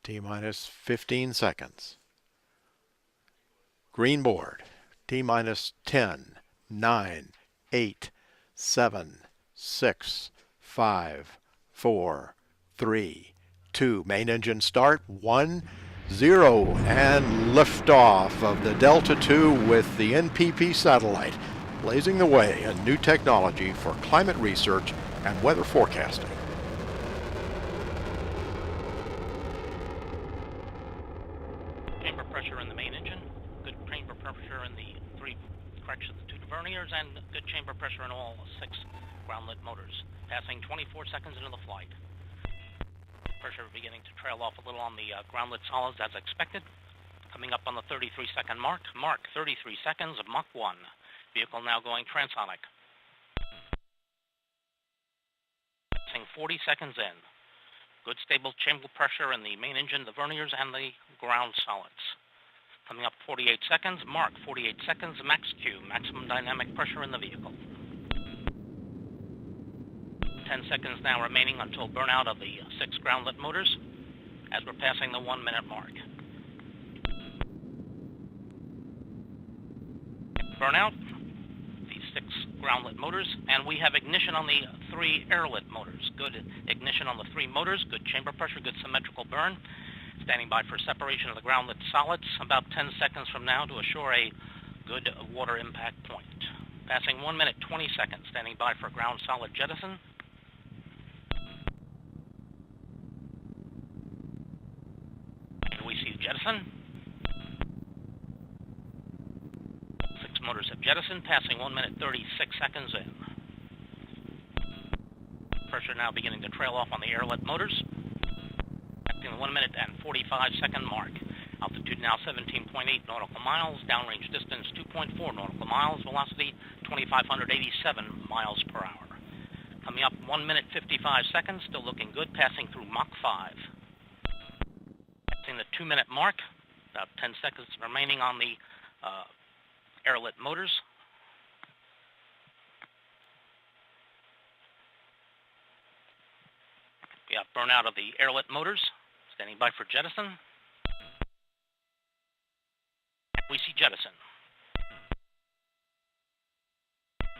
T-minus 15 seconds. Green board. T-minus 10, 9, 8, 7, 6, 5, 4, 3, 2. Main engine start. 1, 0. And liftoff of the Delta II with the NPP satellite, blazing the way in new technology for climate research and weather forecasting. Chamber pressure in the main engine, good chamber pressure in the two verniers, and good chamber pressure in all 6 ground-lit motors. Passing 24 seconds into the flight. Pressure beginning to trail off a little on the ground-lit solids as expected. Coming up on the 33-second mark. Mark 33 seconds of Mach 1. Vehicle now going transonic. Passing 40 seconds in. Good stable chamber pressure in the main engine, the verniers, and the ground solids. Coming up 48 seconds, Mark 48 seconds, max Q, maximum dynamic pressure in the vehicle. 10 seconds now remaining until burnout of the 6 ground-lit motors as we're passing the 1-minute mark. Burnout, the 6 ground-lit motors, and we have ignition on the 3 air-lit motors. Good ignition on the 3 motors, good chamber pressure, good symmetrical burn. Standing by for separation of the ground-lit solids about 10 seconds from now to assure a good water impact point. Passing 1 minute 20 seconds, standing by for ground solid jettison. And we see jettison. 6 motors have jettisoned, passing 1 minute 36 seconds in. Pressure now beginning to trail off on the air-lit motors. The 1 minute and 45-second mark. Altitude now 17.8 nautical miles. Downrange distance 2.4 nautical miles. Velocity 2,587 miles per hour. Coming up 1 minute 55 seconds. Still looking good. Passing through Mach 5. Passing the 2-minute mark. About 10 seconds remaining on the air-lit motors. We have burnout of the air-lit motors. Standing by for jettison. We see jettison.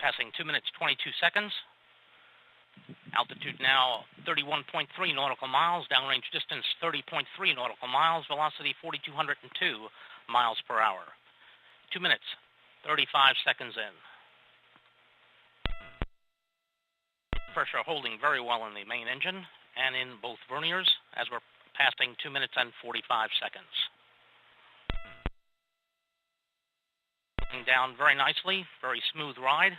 Passing 2 minutes 22 seconds. Altitude now 31.3 nautical miles. Downrange distance 30.3 nautical miles. Velocity 4,202 miles per hour. 2 minutes 35 seconds in. Pressure holding very well in the main engine and in both verniers as we're passing 2 minutes and 45 seconds. Looking down very nicely, very smooth ride.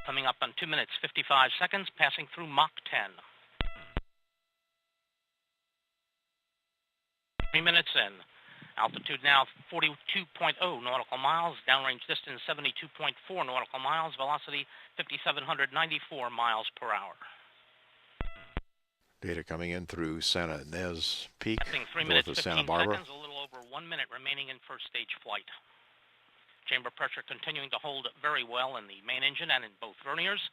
Coming up on 2 minutes 55 seconds, passing through Mach 10. 3 minutes in. Altitude now 42.0 nautical miles. Downrange distance 72.4 nautical miles. Velocity 5,794 miles per hour. Data coming in through Santa Ynez Peak, 3 north minutes, of 15 Santa Barbara. seconds, a little over 1 minute remaining in first stage flight. Chamber pressure continuing to hold very well in the main engine and in both verniers.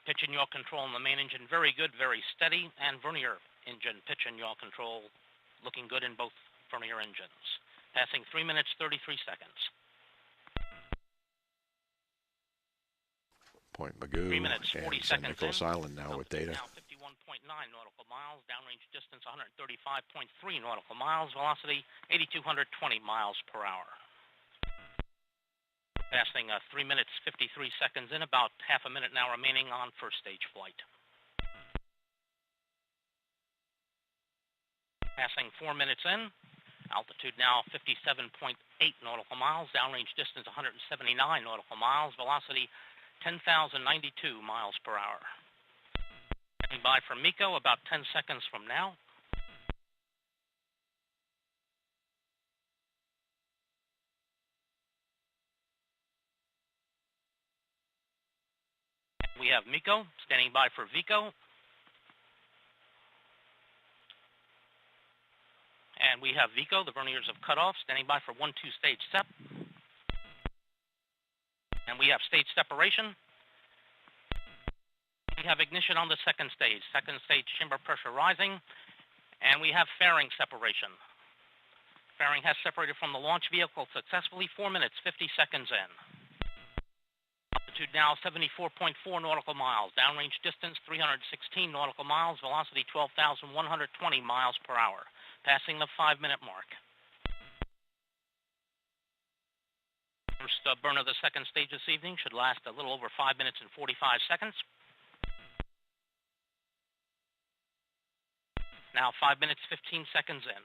Pitch and yaw control in the main engine very good, very steady, and vernier engine pitch and yaw control looking good in both vernier engines. Passing 3 minutes 33 seconds. Point Magoo 3 minutes, 40 and San seconds Nicolas in. Island now with data. Now 51.9 nautical miles. Downrange distance 135.3 nautical miles. Velocity 8,220 miles per hour. Passing 3 minutes 53 seconds in. About half a minute now remaining on first stage flight. Passing 4 minutes in. Altitude now 57.8 nautical miles. Downrange distance 179 nautical miles. Velocity 10,092 miles per hour. Standing by for MECO about 10 seconds from now. We have MECO standing by for VECO. And we have VECO, the verniers have cut off, standing by for 1-2 stage step. And we have stage separation. We have ignition on the second stage. Second stage chamber pressure rising, and we have fairing separation. Fairing has separated from the launch vehicle successfully. 4 minutes, 50 seconds in. Altitude now 74.4 nautical miles. Downrange distance 316 nautical miles. Velocity 12,120 miles per hour. Passing the 5-minute mark. First burn of the second stage this evening should last a little over 5 minutes and 45 seconds. Now 5 minutes, 15 seconds in.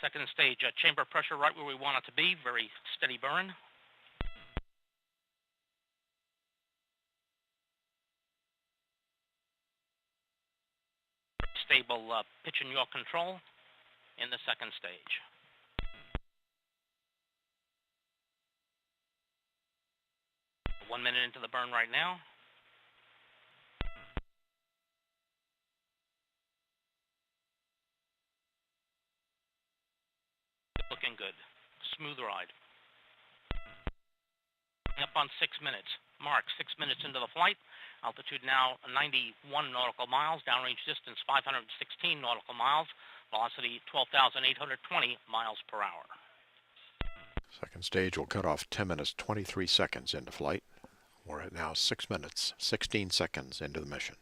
Second stage, chamber pressure right where we want it to be, very steady burn. Stable pitch and yaw control in the second stage. One minute into the burn right now. Looking good. Smooth ride. Up on 6 minutes. Mark, 6 minutes into the flight. Altitude now 91 nautical miles. Downrange distance 516 nautical miles. Velocity 12,820 miles per hour. Second stage will cut off 10 minutes, 23 seconds into flight. We're at now 6 minutes, 16 seconds into the mission.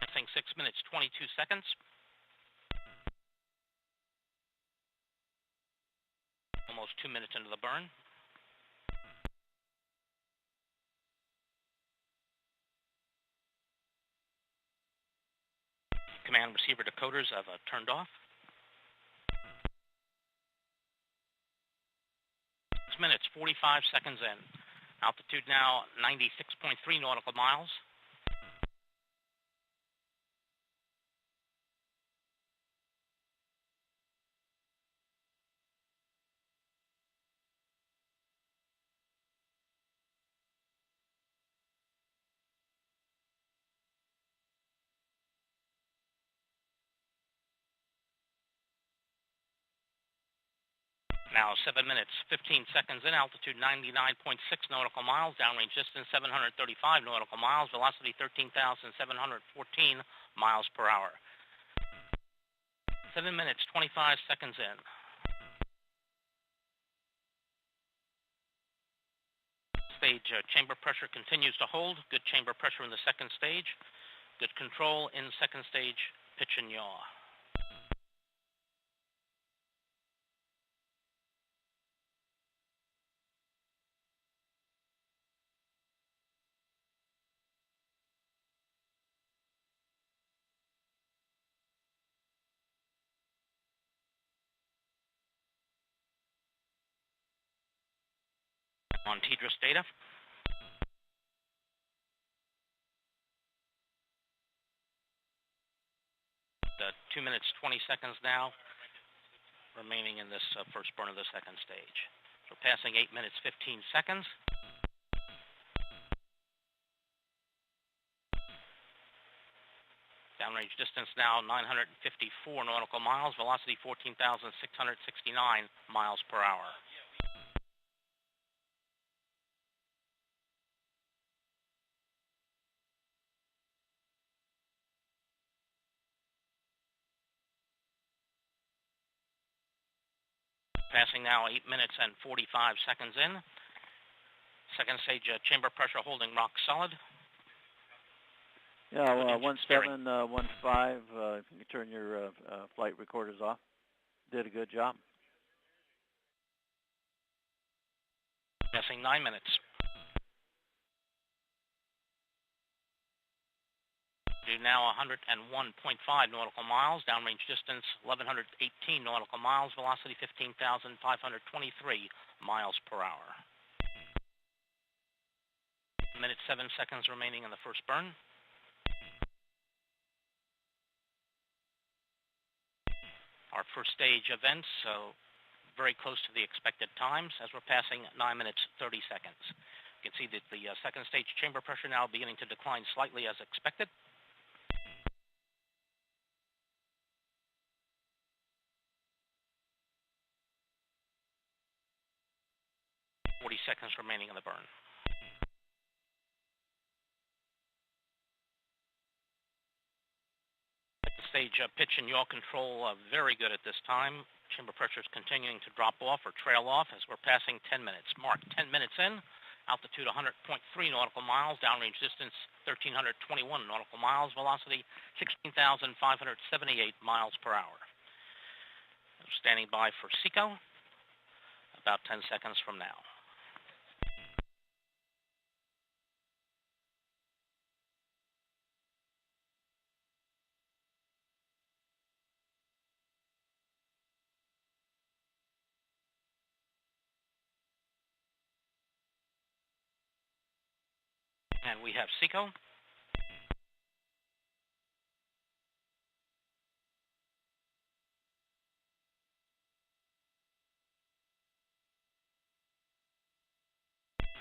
I think 6 minutes, 22 seconds. Almost 2 minutes into the burn. Command receiver decoders have turned off. 6 minutes, 45 seconds in. Altitude now 96.3 nautical miles. Now 7 minutes, 15 seconds in, altitude 99.6 nautical miles, downrange distance 735 nautical miles, velocity 13,714 miles per hour. 7 minutes, 25 seconds in. Stage chamber pressure continues to hold. Good chamber pressure in the second stage. Good control in second stage, pitch and yaw. On TDRS data. The 2 minutes, 20 seconds now remaining in this first burn of the second stage. So passing 8 minutes, 15 seconds. Downrange distance now 954 nautical miles, velocity 14,669 miles per hour. Passing now 8 minutes and 45 seconds in. Second stage chamber pressure holding rock solid. Yeah, 1715, if you can turn your flight recorders off. Did a good job. Passing 9 minutes. Do now 101.5 nautical miles, downrange distance 1,118 nautical miles, velocity 15,523 miles per hour. 1 minute 7 seconds remaining in the first burn. Our first stage events, so very close to the expected times as we're passing 9 minutes 30 seconds. You can see that the second stage chamber pressure now beginning to decline slightly as expected. seconds remaining in the burn. Stage pitch and yaw control very good at this time. Chamber pressure is continuing to drop off or trail off as we're passing 10 minutes. Mark, 10 minutes in, altitude 100.3 nautical miles, downrange distance 1,321 nautical miles, velocity 16,578 miles per hour. Standing by for SECO, about 10 seconds from now. And we have SECO.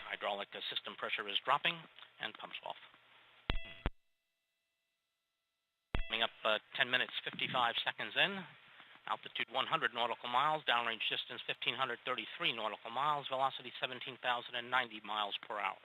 Hydraulic system pressure is dropping and pumps off. Coming up 10 minutes, 55 seconds in. Altitude 100 nautical miles, downrange distance 1,533 nautical miles, velocity 17,090 miles per hour.